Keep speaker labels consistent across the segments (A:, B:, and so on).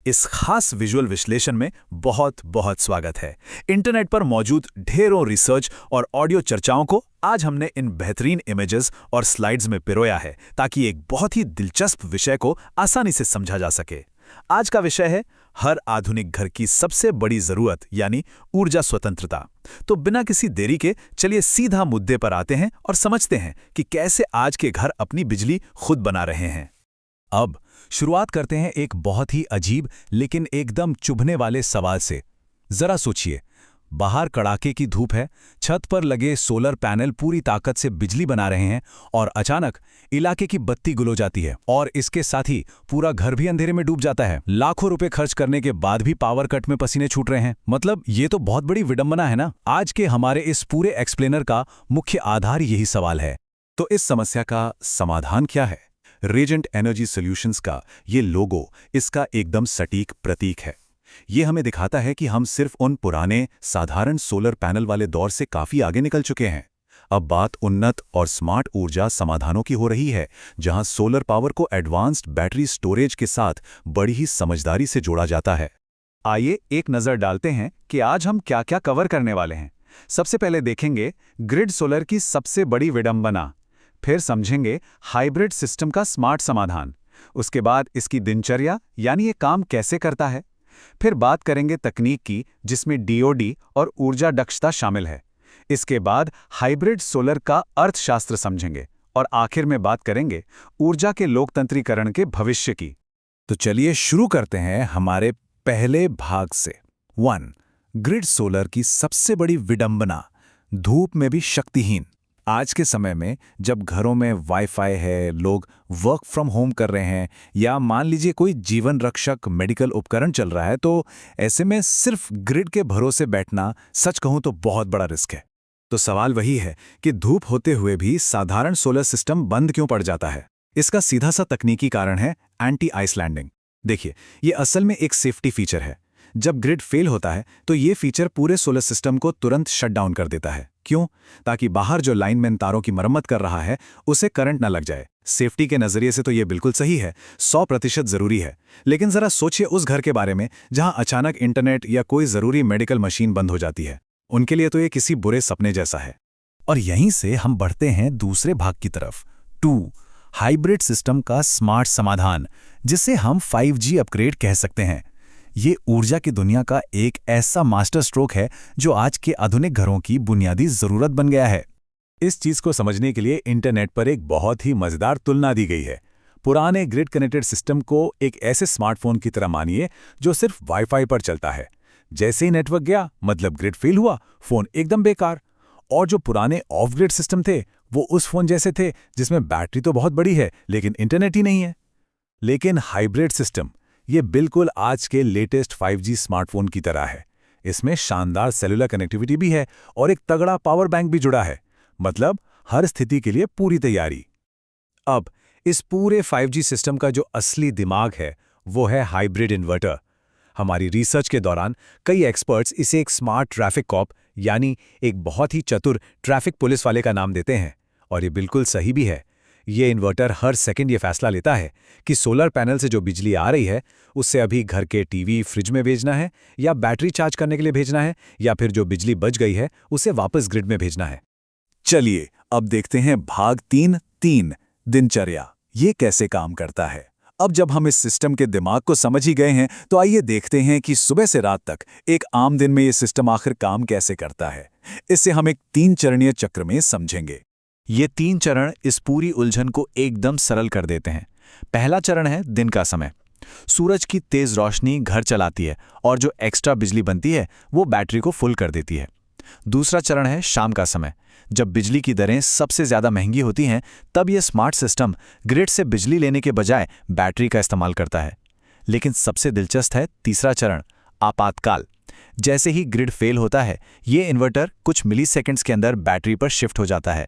A: इस खास विजुअल विश्लेषण में बहुत बहुत स्वागत है। इंटरनेट पर मौजूद ढेरों रिसर्च और ऑडियो चर्चाओं को आज हमने इन बेहतरीन इमेजेस और स्लाइड्स में पिरोया है ताकि एक बहुत ही दिलचस्प विषय को आसानी से समझा जा सके। आज का विषय है हर आधुनिक घर की सबसे बड़ी जरूरत यानी ऊर्जा स्वतंत्रता। तो बिना किसी देरी के चलिए सीधा मुद्दे पर आते हैं और समझते हैं कि कैसे आज के घर अपनी बिजली खुद बना रहे हैं। अब शुरुआत करते हैं एक बहुत ही अजीब लेकिन एकदम चुभने वाले सवाल से। जरा सोचिए, बाहर कड़ाके की धूप है, छत पर लगे सोलर पैनल पूरी ताकत से बिजली बना रहे हैं और अचानक इलाके की बत्ती गुल हो जाती है और इसके साथ ही पूरा घर भी अंधेरे में डूब जाता है। लाखों रुपए खर्च करने के बाद भी पावर कट में पसीने छूट रहे हैं। मतलब ये तो बहुत बड़ी विडंबना है ना। आज के हमारे इस पूरे एक्सप्लेनर का मुख्य आधार यही सवाल है। तो इस समस्या का समाधान क्या है? रेजेंट एनर्जी सॉल्यूशंस का ये लोगो इसका एकदम सटीक प्रतीक है। ये हमें दिखाता है कि हम सिर्फ उन पुराने साधारण सोलर पैनल वाले दौर से काफी आगे निकल चुके हैं। अब बात उन्नत और स्मार्ट ऊर्जा समाधानों की हो रही है, जहां सोलर पावर को एडवांस्ड बैटरी स्टोरेज के साथ बड़ी ही समझदारी से जोड़ा जाता है। आइए एक नजर डालते हैं कि आज हम क्या क्या कवर करने वाले हैं। सबसे पहले देखेंगे ग्रिड सोलर की सबसे बड़ी विडंबना, फिर समझेंगे हाइब्रिड सिस्टम का स्मार्ट समाधान, उसके बाद इसकी दिनचर्या यानी ये काम कैसे करता है, फिर बात करेंगे तकनीक की जिसमें डीओडी और ऊर्जा दक्षता शामिल है, इसके बाद हाइब्रिड सोलर का अर्थशास्त्र समझेंगे और आखिर में बात करेंगे ऊर्जा के लोकतंत्रीकरण के भविष्य की। तो चलिए शुरू करते हैं हमारे पहले भाग से। 1. ग्रिड सोलर की सबसे बड़ी विडंबना, धूप में भी शक्तिहीन। आज के समय में जब घरों में वाईफाई है, लोग वर्क फ्रॉम होम कर रहे हैं या मान लीजिए कोई जीवन रक्षक मेडिकल उपकरण चल रहा है, तो ऐसे में सिर्फ ग्रिड के भरोसे बैठना सच कहूं तो बहुत बड़ा रिस्क है। तो सवाल वही है कि धूप होते हुए भी साधारण सोलर सिस्टम बंद क्यों पड़ जाता है? इसका सीधा सा तकनीकी कारण है एंटी आइसलैंडिंग। देखिए, ये असल में एक सेफ्टी फीचर है। जब ग्रिड फेल होता है तो ये फीचर पूरे सोलर सिस्टम को तुरंत शट डाउन कर देता है। क्यों? ताकि बाहर जो लाइनमैन तारों की मरम्मत कर रहा है उसे करंट न लग जाए। सेफ्टी के नजरिए से तो ये बिल्कुल सही है, 100% जरूरी है। लेकिन जरा सोचिए उस घर के बारे में जहां अचानक इंटरनेट या कोई जरूरी मेडिकल मशीन बंद हो जाती है। उनके लिए तो ये किसी बुरे सपने जैसा है। और यहीं से हम बढ़ते हैं दूसरे भाग की तरफ। 2. हाइब्रिड सिस्टम का स्मार्ट समाधान, जिसे हम 5G अपग्रेड कह सकते हैं। ये ऊर्जा की दुनिया का एक ऐसा मास्टर स्ट्रोक है जो आज के आधुनिक घरों की बुनियादी जरूरत बन गया है। इस चीज को समझने के लिए इंटरनेट पर एक बहुत ही मजेदार तुलना दी गई है। पुराने ग्रिड कनेक्टेड सिस्टम को एक ऐसे स्मार्टफोन की तरह मानिए जो सिर्फ वाईफाई पर चलता है। जैसे ही नेटवर्क गया मतलब ग्रिड फेल हुआ, फोन एकदम बेकार। और जो पुराने ऑफ ग्रिड सिस्टम थे वो उस फोन जैसे थे जिसमें बैटरी तो बहुत बड़ी है लेकिन इंटरनेट ही नहीं है। लेकिन हाइब्रिड सिस्टम ये बिल्कुल आज के लेटेस्ट 5G स्मार्टफोन की तरह है। इसमें शानदार सेलुलर कनेक्टिविटी भी है और एक तगड़ा पावर बैंक भी जुड़ा है। मतलब हर स्थिति के लिए पूरी तैयारी। अब इस पूरे 5G सिस्टम का जो असली दिमाग है वो है हाइब्रिड इन्वर्टर। हमारी रिसर्च के दौरान कई एक्सपर्ट्स इसे एक स्मार्ट ट्रैफिक कॉप यानी एक बहुत ही चतुर ट्रैफिक पुलिस वाले का नाम देते हैं। और ये बिल्कुल सही भी है। ये इन्वर्टर हर सेकंड ये फैसला लेता है कि सोलर पैनल से जो बिजली आ रही है उससे अभी घर के टीवी फ्रिज में भेजना है या बैटरी चार्ज करने के लिए भेजना है या फिर जो बिजली बच गई है उसे वापस ग्रिड में भेजना है। चलिए अब देखते हैं भाग 3 दिनचर्या। ये कैसे काम करता है? अब जब हम इस सिस्टम के दिमाग को समझ ही गए हैं तो आइए देखते हैं कि सुबह से रात तक एक आम दिन में ये सिस्टम आखिर काम कैसे करता है। इससे हम एक 3 चरणीय चक्र में समझेंगे। ये 3 चरण इस पूरी उलझन को एकदम सरल कर देते हैं। पहला चरण है दिन का समय। सूरज की तेज रोशनी घर चलाती है और जो एक्स्ट्रा बिजली बनती है वो बैटरी को फुल कर देती है। दूसरा चरण है शाम का समय। जब बिजली की दरें सबसे ज्यादा महंगी होती हैं तब यह स्मार्ट सिस्टम ग्रिड से बिजली लेने के बजाय बैटरी का इस्तेमाल करता है। लेकिन सबसे दिलचस्प है तीसरा चरण, आपातकाल। जैसे ही ग्रिड फेल होता है ये इन्वर्टर कुछ मिलीसेकंड्स के अंदर बैटरी पर शिफ्ट हो जाता है।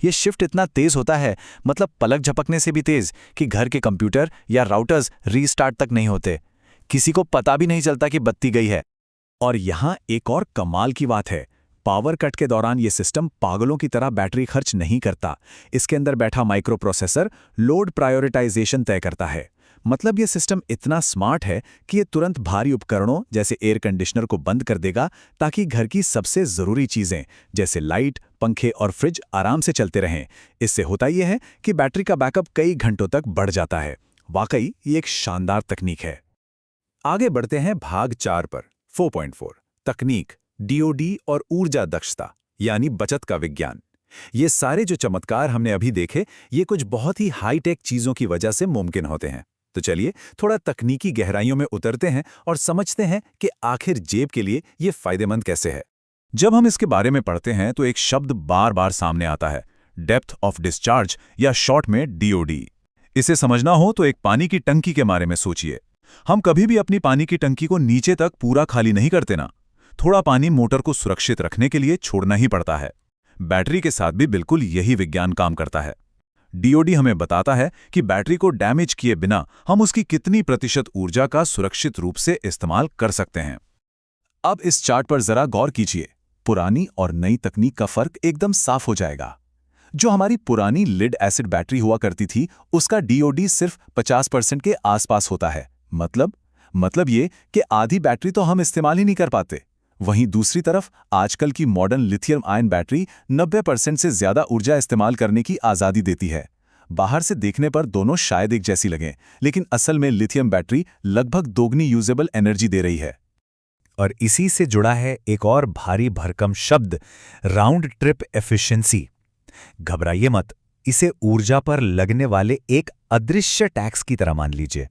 A: ये शिफ्ट इतना तेज होता है, मतलब पलक झपकने से भी तेज, कि घर के कंप्यूटर या राउटर्स रीस्टार्ट तक नहीं होते। किसी को पता भी नहीं चलता कि बत्ती गई है। और यहाँ एक और कमाल की बात है, पावर कट के दौरान ये सिस्टम पागलों की तरह बैटरी खर्च नहीं करता। इसके अंदर बैठा माइक्रो प्रोसेसर लोड प्रायोरिटाइजेशन तय करता है। मतलब ये सिस्टम इतना स्मार्ट है कि ये तुरंत भारी उपकरणों जैसे एयर कंडीशनर को बंद कर देगा ताकि घर की सबसे ज़रूरी चीज़ें जैसे लाइट, पंखे और फ्रिज आराम से चलते रहें। इससे होता यह है कि बैटरी का बैकअप कई घंटों तक बढ़ जाता है। वाकई ये एक शानदार तकनीक है। आगे बढ़ते हैं भाग 4 पर 4.4 तकनीक, डीओडी और ऊर्जा दक्षता यानी बचत का विज्ञान। ये सारे जो चमत्कार हमने अभी देखे, ये कुछ बहुत ही हाईटेक चीज़ों की वजह से मुमकिन होते हैं। तो चलिए थोड़ा तकनीकी गहराइयों में उतरते हैं और समझते हैं कि आखिर जेब के लिए ये फायदेमंद कैसे है। जब हम इसके बारे में पढ़ते हैं तो एक शब्द बार बार सामने आता है, डेप्थ ऑफ डिस्चार्ज या शॉर्ट में डीओडी। इसे समझना हो तो एक पानी की टंकी के बारे में सोचिए। हम कभी भी अपनी पानी की टंकी को नीचे तक पूरा खाली नहीं करते ना। थोड़ा पानी मोटर को सुरक्षित रखने के लिए छोड़ना ही पड़ता है। बैटरी के साथ भी बिल्कुल यही विज्ञान काम करता है। डीओडी हमें बताता है कि बैटरी को डैमेज किए बिना हम उसकी कितनी प्रतिशत ऊर्जा का सुरक्षित रूप से इस्तेमाल कर सकते हैं। अब इस चार्ट पर जरा गौर कीजिए। पुरानी और नई तकनीक का फर्क एकदम साफ हो जाएगा। जो हमारी पुरानी लिड एसिड बैटरी हुआ करती थी, उसका डीओडी सिर्फ 50% के आसपास होता है। मतलब ये कि आधी बैटरी तो हम इस्तेमाल ही नहीं कर पाते। वहीं दूसरी तरफ आजकल की मॉडर्न लिथियम आयन बैटरी 90% से ज्यादा ऊर्जा इस्तेमाल करने की आज़ादी देती है। बाहर से देखने पर दोनों शायद एक जैसी लगें, लेकिन असल में लिथियम बैटरी लगभग दोगुनी यूजेबल एनर्जी दे रही है।
B: और इसी से जुड़ा है एक और भारी भरकम शब्द, राउंड ट्रिप एफिशिएंसी। घबराइए मत, इसे ऊर्जा पर लगने वाले एक अदृश्य टैक्स की तरह मान लीजिए।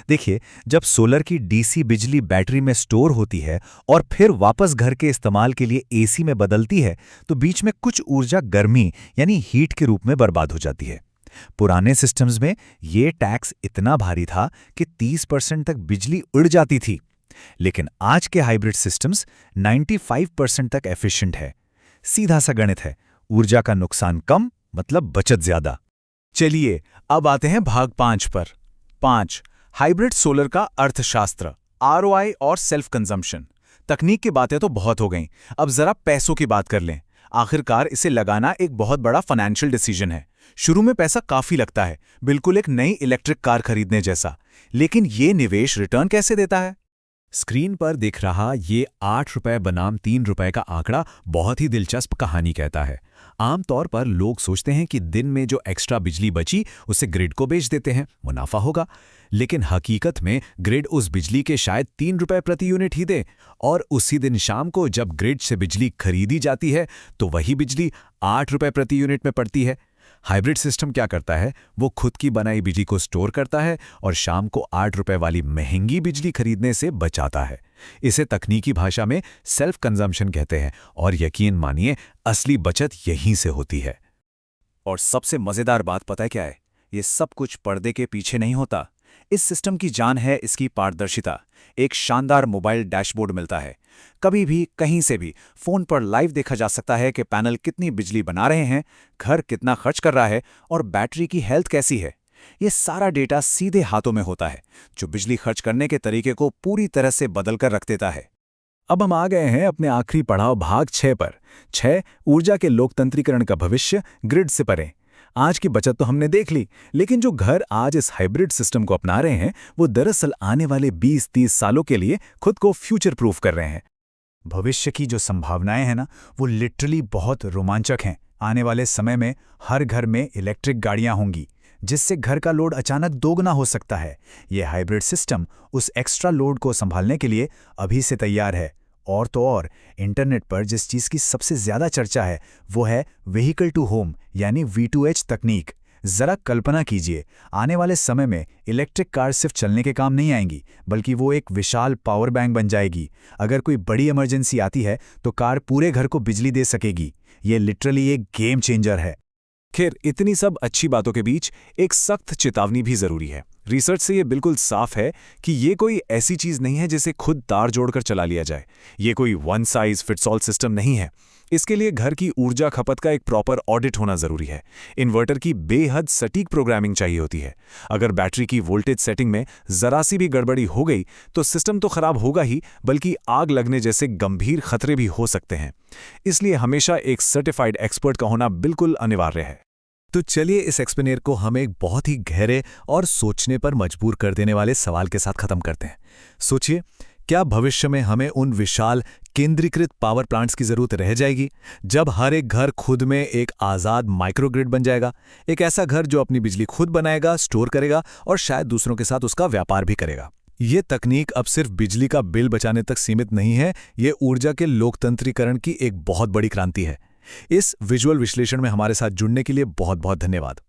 B: देखिए, जब सोलर की डीसी बिजली बैटरी में स्टोर होती है और फिर वापस घर के इस्तेमाल के लिए एसी में बदलती है, तो बीच में कुछ ऊर्जा गर्मी यानी हीट के रूप में बर्बाद हो जाती है। पुराने सिस्टम्स में ये टैक्स इतना भारी था कि 30% तक बिजली उड़ जाती थी, लेकिन आज के हाइब्रिड सिस्टम्स 95% तक एफिशिएंट है। सीधा सा गणित है, ऊर्जा का नुकसान कम मतलब बचत ज्यादा।
A: चलिए अब आते हैं भाग 5 पर। 5 हाइब्रिड सोलर का अर्थशास्त्र, आरओआई और सेल्फ कंजम्पशन। तकनीक की बातें तो बहुत हो गईं, अब जरा पैसों की बात कर लें। आखिरकार इसे लगाना एक बहुत बड़ा फाइनेंशियल डिसीजन है। शुरू में पैसा काफी लगता है, बिल्कुल एक नई इलेक्ट्रिक कार खरीदने जैसा। लेकिन ये निवेश रिटर्न कैसे देता है?
B: स्क्रीन पर दिख रहा ये 8 रुपए बनाम 3 रुपए का आंकड़ा बहुत ही दिलचस्प कहानी कहता है। आमतौर पर लोग सोचते हैं कि दिन में जो एक्स्ट्रा बिजली बची उसे ग्रिड को बेच देते हैं, मुनाफा होगा। लेकिन हकीकत में ग्रिड उस बिजली के शायद 3 रुपए प्रति यूनिट ही दे, और उसी दिन शाम को जब ग्रिड से बिजली खरीदी जाती है तो वही बिजली 8 रुपए प्रति यूनिट में पड़ती है। हाइब्रिड सिस्टम क्या करता है, वो खुद की बनाई बिजली को स्टोर करता है और शाम को 8 रुपए वाली महंगी बिजली खरीदने से बचाता है। इसे तकनीकी भाषा में सेल्फ कंजम्पशन कहते हैं, और यकीन मानिए असली बचत यहीं से होती है।
A: और सबसे मजेदार बात पता है क्या है? ये सब कुछ पर्दे के पीछे नहीं होता। इस सिस्टम की जान है इसकी पारदर्शिता। एक शानदार मोबाइल डैशबोर्ड मिलता है। कभी भी कहीं से भी फोन पर लाइव देखा जा सकता है कि पैनल कितनी बिजली बना रहे हैं, घर कितना खर्च कर रहा है और बैटरी की हेल्थ कैसी है। ये सारा डेटा सीधे हाथों में होता है, जो बिजली खर्च करने के तरीके को पूरी तरह से बदल कर रख देता है। अब हम आ गए हैं अपने आखिरी पड़ाव भाग 6 पर। 6 ऊर्जा के लोकतंत्रीकरण का भविष्य, ग्रिड से परे। आज की बचत तो हमने देख ली, लेकिन जो घर आज इस हाइब्रिड सिस्टम को अपना रहे हैं, वो दरअसल आने वाले 20-30 सालों के लिए खुद को फ्यूचर प्रूफ कर रहे हैं। भविष्य की जो संभावनाएं हैं ना, वो लिटरली बहुत रोमांचक हैं। आने वाले समय में हर घर में इलेक्ट्रिक गाड़ियां होंगी, जिससे घर का लोड अचानक दोगुना हो सकता है। ये हाइब्रिड सिस्टम उस एक्स्ट्रा लोड को संभालने के लिए अभी से तैयार है। और तो और इंटरनेट पर जिस चीज़ की सबसे ज़्यादा चर्चा है, वो है व्हीकल टू होम यानी V2H तकनीक। ज़रा कल्पना कीजिए, आने वाले समय में इलेक्ट्रिक कार सिर्फ चलने के काम नहीं आएंगी, बल्कि वो एक विशाल पावर बैंक बन जाएगी। अगर कोई बड़ी इमरजेंसी आती है तो कार पूरे घर को बिजली दे सकेगी। ये लिटरली एक गेम चेंजर है। खैर, इतनी सब अच्छी बातों के बीच एक सख्त चेतावनी भी जरूरी है। रिसर्च से ये बिल्कुल साफ है कि ये कोई ऐसी चीज नहीं है जिसे खुद तार जोड़कर चला लिया जाए। ये कोई one size fits all system नहीं है। इसके लिए घर की ऊर्जा खपत का एक प्रॉपर ऑडिट होना जरूरी है। इन्वर्टर की बेहद सटीक प्रोग्रामिंग चाहिए होती है। अगर बैटरी की वोल्टेज सेटिंग में जरा सी भी गड़बड़ी हो गई तो सिस्टम तो खराब होगा ही, बल्कि आग लगने जैसे गंभीर खतरे भी हो सकते हैं। इसलिए हमेशा एक सर्टिफाइड एक्सपर्ट का होना बिल्कुल अनिवार्य है। तो चलिए इस एक्सप्लेनेर को हम एक बहुत ही गहरे और सोचने पर मजबूर कर देने वाले सवाल के साथ खत्म करते हैं। सोचिए, क्या भविष्य में हमें उन विशाल केंद्रीकृत पावर प्लांट्स की जरूरत रह जाएगी, जब हर एक घर खुद में एक आज़ाद माइक्रोग्रिड बन जाएगा? एक ऐसा घर जो अपनी बिजली खुद बनाएगा, स्टोर करेगा और शायद दूसरों के साथ उसका व्यापार भी करेगा। ये तकनीक अब सिर्फ बिजली का बिल बचाने तक सीमित नहीं है, ये ऊर्जा के लोकतंत्रीकरण की एक बहुत बड़ी क्रांति है। इस विजुअल विश्लेषण में हमारे साथ जुड़ने के लिए बहुत बहुत धन्यवाद।